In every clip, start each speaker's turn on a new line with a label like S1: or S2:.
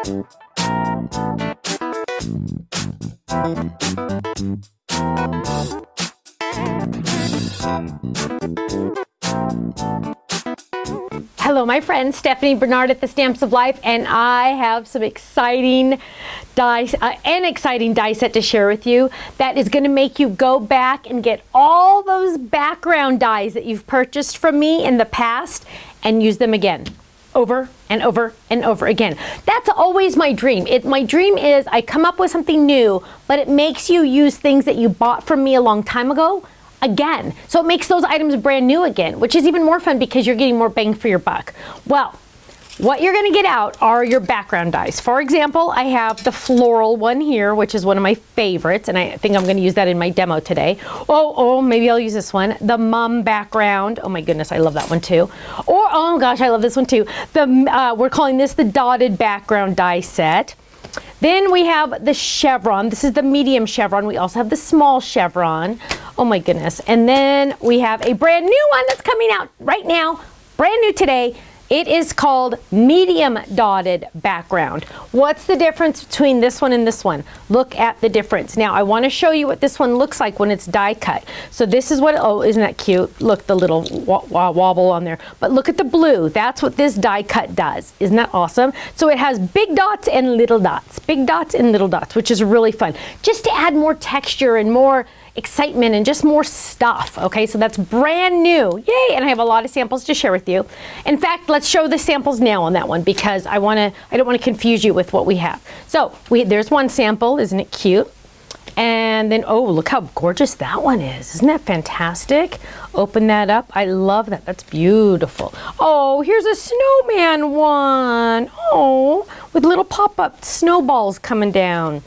S1: Hello, my friend Stephanie Bernard at the Stamps of Life, and I have some exciting an exciting die set to share with you that is going to make you go back and get all those background dies that you've purchased from me in the past and use them again. Over and over and over again. That's always my dream. My dream is I come up with something new, but it makes you use things that you bought from me a long time ago again. So it makes those items brand new again, which is even more fun because you're getting more bang for your buck. Well, what you're going to get out are your background dies. For example, I have the floral one here, which is one of my favorites, and I think I'm going to use that in my demo today. Oh, maybe I'll use this one. The mum background. Oh my goodness, I love that one too. Or, oh gosh, I love this one too. We're calling this the dotted background die set. Then we have the chevron. This is the medium chevron. We also have the small chevron. Oh my goodness. And then we have a brand new one that's coming out right now, brand new today. It is called medium dotted background. What's the difference between this one and this one? Look at the difference. Now I want to show you what this one looks like when it's die cut. So this is what, oh, isn't that cute? Look, the little wobble on there. But look at the blue. That's what this die cut does. Isn't that awesome? So it has big dots and little dots. Big dots and little dots, which is really fun. Just to add more texture and more excitement and just more stuff. Okay, so that's brand new. Yay! And I have a lot of samples to share with you. In fact, let's show the samples now on that one because I don't want to confuse you with what we have. So there's one sample. Isn't it cute? And then, oh, look how gorgeous that one is. Isn't that fantastic? Open that up. I love that. That's beautiful. Oh, here's a snowman one. Oh, with little pop-up snowballs coming down.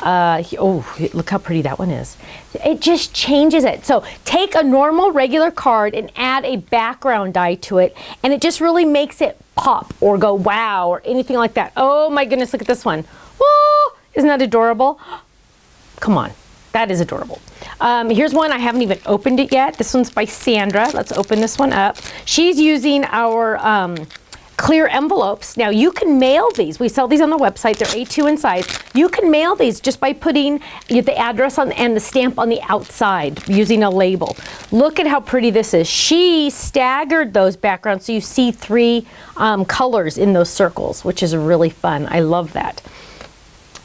S1: Oh, look how pretty that one is. It just changes it. So take a normal regular card and add a background die to it, and it just really makes it pop or go wow or anything like that. Oh my goodness, look at this one. Whoa, isn't that adorable? Come on, that is adorable. Here's one, I haven't even opened it yet. This one's by Sandra. Let's open this one up. She's using our clear envelopes. Now you can mail these. We sell these on the website. They're A2 in size. You can mail these just by putting the address on and the stamp on the outside using a label. Look at how pretty this is. She staggered those backgrounds so you see three colors in those circles, which is really fun. I love that.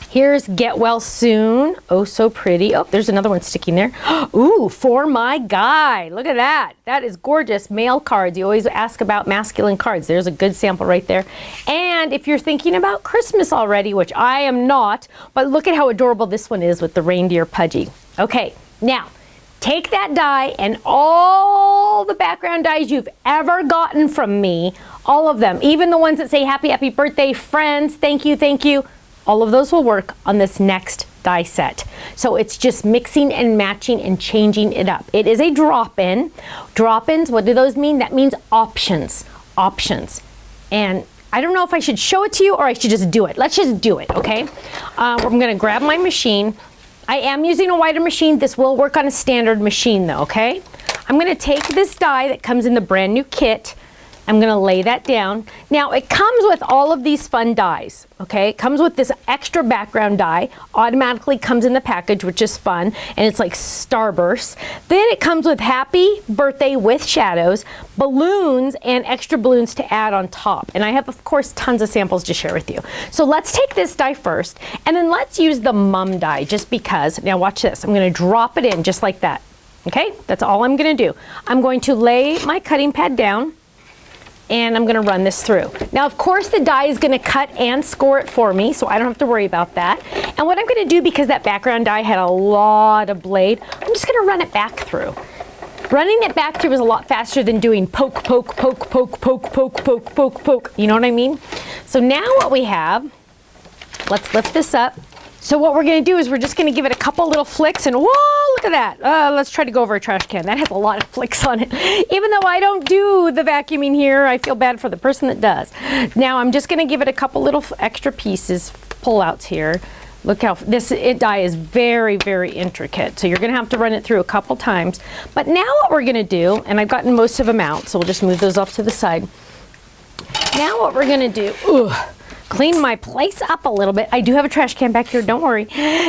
S1: Here's Get Well Soon. Oh, so pretty. Oh, there's another one sticking there. Ooh, For My Guy. Look at that. That is gorgeous. Male cards. You always ask about masculine cards. There's a good sample right there. And if you're thinking about Christmas already, which I am not, but look at how adorable this one is with the reindeer Pudgy. Okay, now take that die and all the background dies you've ever gotten from me, all of them, even the ones that say happy, happy birthday, friends, thank you, thank you. All of those will work on this next die set. So it's just mixing and matching and changing it up. It is a drop-in. Drop-ins, what do those mean? That means options. Options. And I don't know if I should show it to you or I should just do it. Let's just do it, okay? I'm gonna grab my machine. I am using a wider machine. This will work on a standard machine though, okay? I'm gonna take this die that comes in the brand new kit. I'm gonna lay that down. Now it comes with all of these fun dies, okay? It comes with this extra background die, automatically comes in the package, which is fun, and it's like Starburst. Then it comes with Happy Birthday with shadows, balloons, and extra balloons to add on top. And I have, of course, tons of samples to share with you. So let's take this die first, and then let's use the mum die just because. Now watch this, I'm gonna drop it in just like that, okay? That's all I'm gonna do. I'm going to lay my cutting pad down, and I'm going to run this through. Now, of course, the die is going to cut and score it for me, so I don't have to worry about that. And what I'm going to do, because that background die had a lot of blade, I'm just going to run it back through. Running it back through is a lot faster than doing poke, poke, poke, poke, poke, poke, poke, poke, poke. You know what I mean? So now what we have, let's lift this up. So what we're going to do is we're just going to give it a couple little flicks and whoa, look at that. Let's try to go over a trash can. That has a lot of flicks on it. Even though I don't do the vacuuming here, I feel bad for the person that does. Now I'm just going to give it a couple little extra pieces, pull outs here. Look how this die is very, very intricate. So you're going to have to run it through a couple times. But now what we're going to do, and I've gotten most of them out, so we'll just move those off to the side. Now what we're going to do, clean my place up a little bit. I do have a trash can back here, don't worry.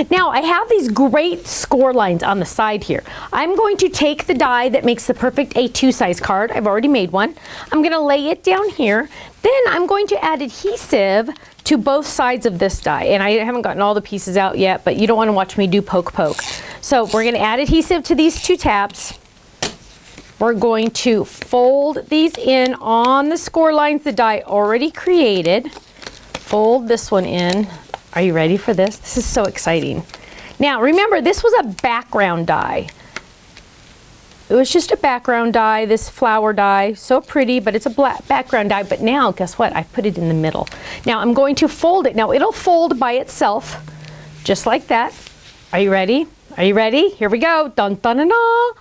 S1: Now, I have these great score lines on the side here. I'm going to take the die that makes the perfect A2 size card. I've already made one. I'm gonna lay it down here. Then I'm going to add adhesive to both sides of this die. And I haven't gotten all the pieces out yet, but you don't wanna watch me do poke poke. So we're gonna add adhesive to these 2 tabs. We're going to fold these in on the score lines the die already created. Fold this one in. Are you ready for this? This is so exciting. Now remember, this was a background die. It was just a background die, this flower die. So pretty, but it's a black background die. But now, guess what? I've put it in the middle. Now I'm going to fold it. Now it'll fold by itself, just like that. Are you ready? Are you ready? Here we go. Dun dun dun dun.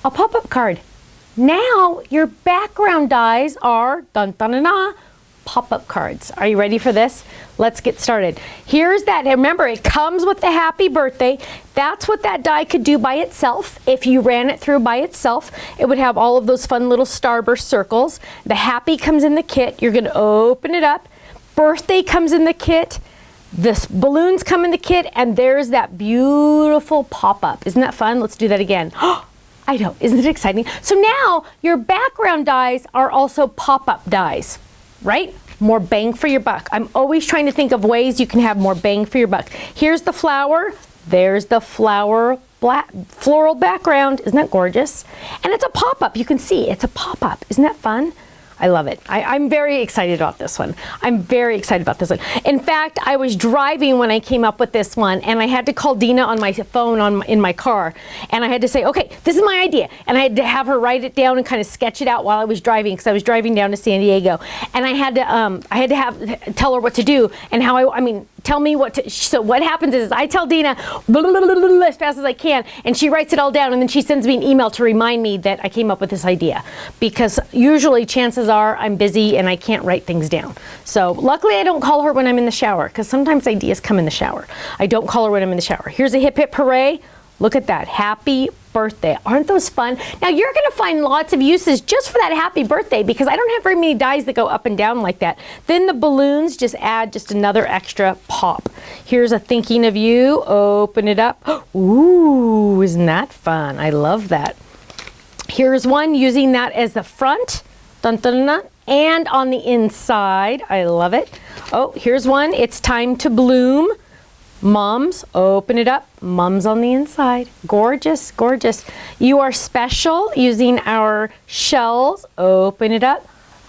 S1: A pop-up card. Now your background dies are dun dun dun dun, pop-up cards. Are you ready for this? Let's get started. Here's that. Remember, it comes with the happy birthday. That's what that die could do by itself. If you ran it through by itself, it would have all of those fun little starburst circles. The happy comes in the kit. You're going to open it up. Birthday comes in the kit. The balloons come in the kit, and there's that beautiful pop-up. Isn't that fun? Let's do that again. I know, isn't it exciting? So now your background dies are also pop-up dies, right? More bang for your buck. I'm always trying to think of ways you can have more bang for your buck. Here's the flower. There's the flower floral background. Isn't that gorgeous? And it's a pop-up. You can see it's a pop-up. Isn't that fun? I love it. I'm very excited about this one. I'm very excited about this one. In fact, I was driving when I came up with this one, and I had to call Dina on my phone in my car, and I had to say, okay, this is my idea. And I had to have her write it down and kind of sketch it out while I was driving, because I was driving down to San Diego. And I had to tell her what to do and how I mean, tell me what to, so what happens is I tell Dina blah, blah, blah, blah, blah, as fast as I can, and she writes it all down, and then she sends me an email to remind me that I came up with this idea, because usually chances are I'm busy and I can't write things down. So luckily I don't call her when I'm in the shower, because sometimes ideas come in the shower. I don't call her when I'm in the shower. Here's a hip hip hooray. Look at that. Happy birthday. Aren't those fun? Now you're going to find lots of uses just for that happy birthday, because I don't have very many dies that go up and down like that. Then the balloons just add just another extra pop. Here's a thinking of you. Open it up. Ooh, isn't that fun? I love that. Here's one using that as the front. Dun, dun, dun, and on the inside. I love it. Oh, here's one. It's time to bloom. Mums, open it up. Mums on the inside. Gorgeous, gorgeous. You are special using our shells. Open it up.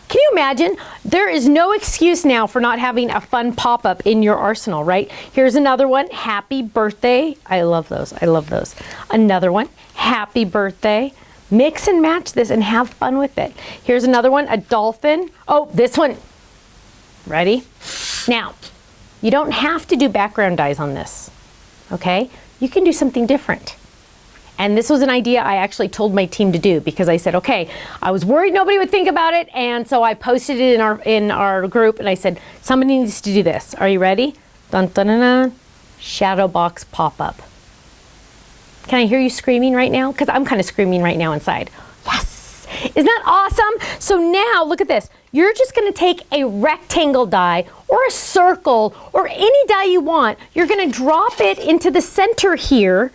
S1: Can you imagine? There is no excuse now for not having a fun pop-up in your arsenal, right? Here's another one. Happy birthday. I love those. I love those. Another one. Happy birthday. Mix and match this and have fun with it. Here's another one. A dolphin. Oh, this one. Ready? Now, you don't have to do background dies on this, okay? You can do something different. And this was an idea I actually told my team to do, because I said, okay, I was worried nobody would think about it, and so I posted it in our group, and I said, somebody needs to do this. Are you ready? Dun dun dun dun. Shadow box pop-up. Can I hear you screaming right now? Because I'm kind of screaming right now inside. Yes! Isn't that awesome? So now, look at this. You're just going to take a rectangle die or a circle or any die you want. You're going to drop it into the center here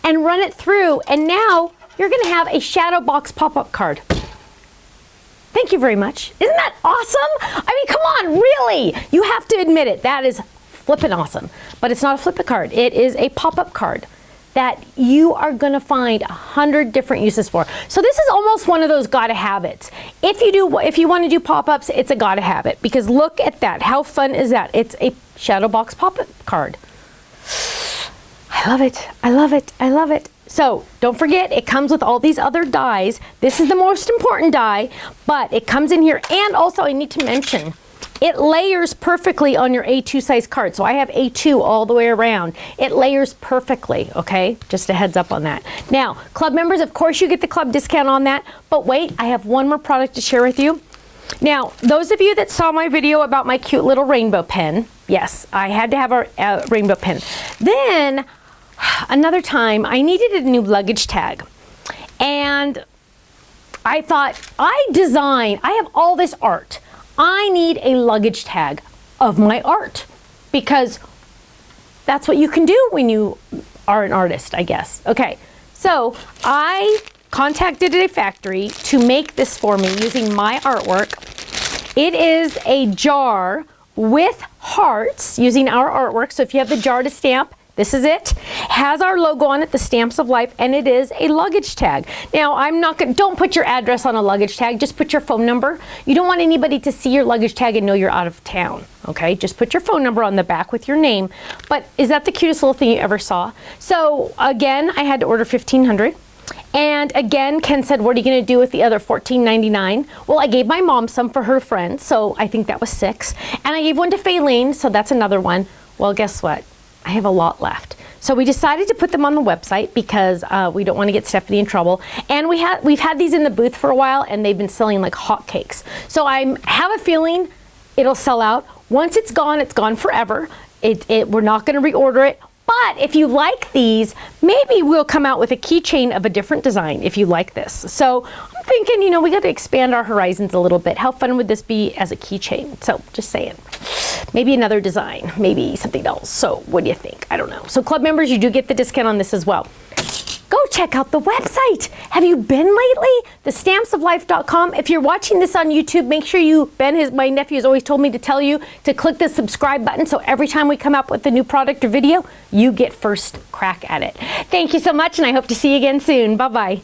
S1: and run it through. And now you're going to have a shadow box pop-up card. Thank you very much. Isn't that awesome? I mean, come on, really? You have to admit it. That is flippin' awesome. But it's not a flip-a card. It is a pop-up card that you are going to find 100 different uses for. So this is almost one of those gotta have it. If you want to do pop-ups, it's a gotta have it, because look at that. How fun is that? It's a shadow box pop-up card. I love it. I love it. I love it. So don't forget, it comes with all these other dies. This is the most important die, but it comes in here. And also I need to mention, it layers perfectly on your A2 size card. So I have A2 all the way around. It layers perfectly, okay? Just a heads up on that. Now, club members, of course you get the club discount on that, but wait, I have one more product to share with you. Now, those of you that saw my video about my cute little rainbow pen, yes, I had to have a rainbow pen. Then, another time, I needed a new luggage tag. And I thought, I have all this art. I need a luggage tag. of my art, because that's what you can do when you are an artist, I guess. Okay, so I contacted a factory to make this for me using my artwork. It is a jar with hearts using our artwork. So if you have the jar to stamp, this is it. Has our logo on it, the Stamps of Life, and it is a luggage tag. Now, I'm not gonna, don't put your address on a luggage tag, just put your phone number. You don't want anybody to see your luggage tag and know you're out of town, okay? Just put your phone number on the back with your name. But is that the cutest little thing you ever saw? So again, I had to order 1,500. And again, Ken said, what are you gonna do with the other $14.99? Well, I gave my mom some for her friends, so I think that was 6. And I gave one to Faylene, so that's another one. Well, guess what? I have a lot left. So we decided to put them on the website because we don't want to get Stephanie in trouble. And we've had these in the booth for a while, and they've been selling like hotcakes. So I have a feeling it'll sell out. Once it's gone forever. We're not going to reorder it. But if you like these, maybe we'll come out with a keychain of a different design if you like this. So I'm thinking, you know, we got to expand our horizons a little bit. How fun would this be as a keychain? So just saying. Maybe another design, maybe something else. So what do you think? I don't know. So club members, you do get the discount on this as well. Go check out the website. Have you been lately? TheStampsOfLife.com. If you're watching this on YouTube, make sure you, my nephew has always told me to tell you to click the subscribe button, so every time we come up with a new product or video, you get first crack at it. Thank you so much, and I hope to see you again soon. Bye-bye.